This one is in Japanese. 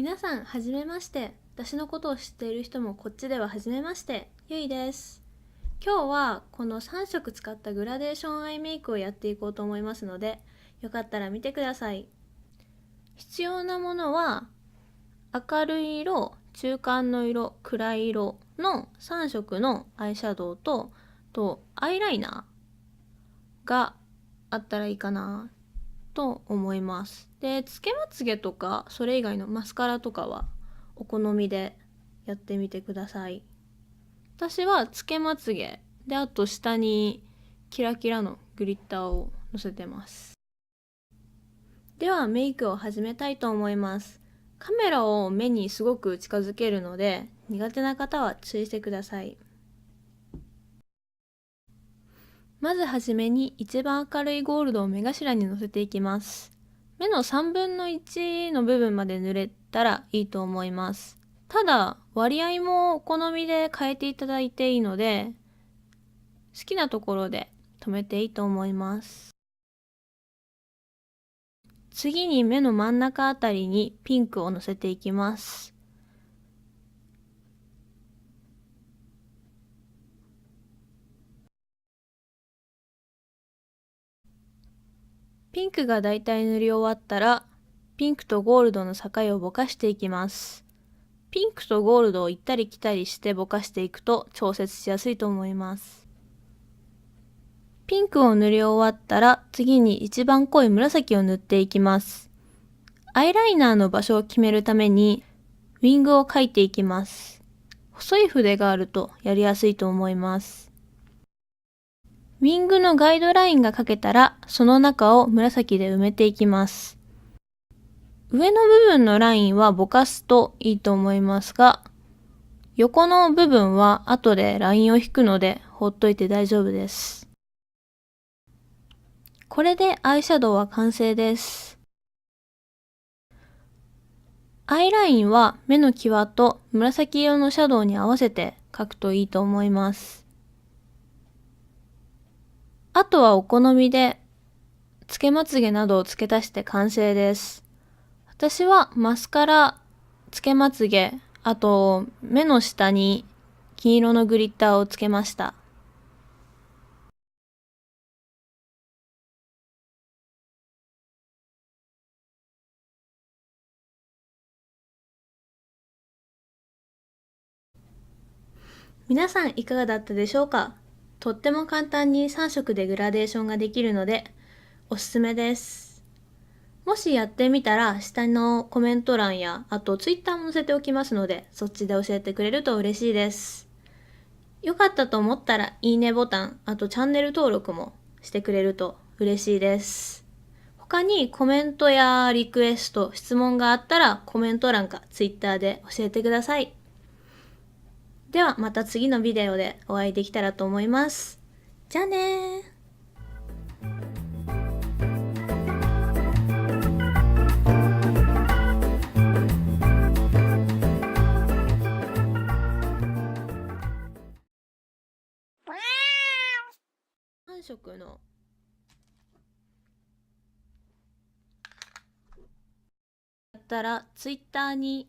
皆さん、はじめまして。私のことを知っている人もこっちでははじめまして。ゆいです。今日はこの3色使ったグラデーションアイメイクをやっていこうと思いますので、よかったら見てください。必要なものは、明るい色、中間の色、暗い色の3色のアイシャドウとアイライナーがあったらいいかなと思います。で、つけまつげとかそれ以外のマスカラとかはお好みでやってみてください。私はつけまつげで、あと下にキラキラのグリッターをのせてます。ではメイクを始めたいと思います。カメラを目にすごく近づけるので、苦手な方は注意してください。まずはじめに一番明るいゴールドを目頭にのせていきます。目の3分の1の部分まで塗れたらいいと思います。ただ、割合もお好みで変えていただいていいので、好きなところで止めていいと思います。次に目の真ん中あたりにピンクをのせていきます。ピンクがだいたい塗り終わったら、ピンクとゴールドの境をぼかしていきます。ピンクとゴールドを行ったり来たりしてぼかしていくと調節しやすいと思います。ピンクを塗り終わったら次に一番濃い紫を塗っていきます。アイライナーの場所を決めるためにウィングを描いていきます。細い筆があるとやりやすいと思います。ウィングのガイドラインが描けたらその中を紫で埋めていきます。上の部分のラインはぼかすといいと思いますが、横の部分は後でラインを引くので放っといて大丈夫です。これでアイシャドウは完成です。アイラインは目の際と紫色のシャドウに合わせて描くといいと思います。あとはお好みでつけまつげなどを付け足して完成です。私はマスカラ、つけまつげ、あと目の下に金色のグリッターをつけました。皆さんいかがだったでしょうか？とっても簡単に3色でグラデーションができるのでおすすめです。もしやってみたら下のコメント欄やあとツイッターも載せておきますので、そっちで教えてくれると嬉しいです。よかったと思ったらいいねボタン、あとチャンネル登録もしてくれると嬉しいです。他にコメントやリクエスト、質問があったらコメント欄かツイッターで教えてください。ではまた次のビデオでお会いできたらと思います。じゃあねー。3色のやったらツイッターに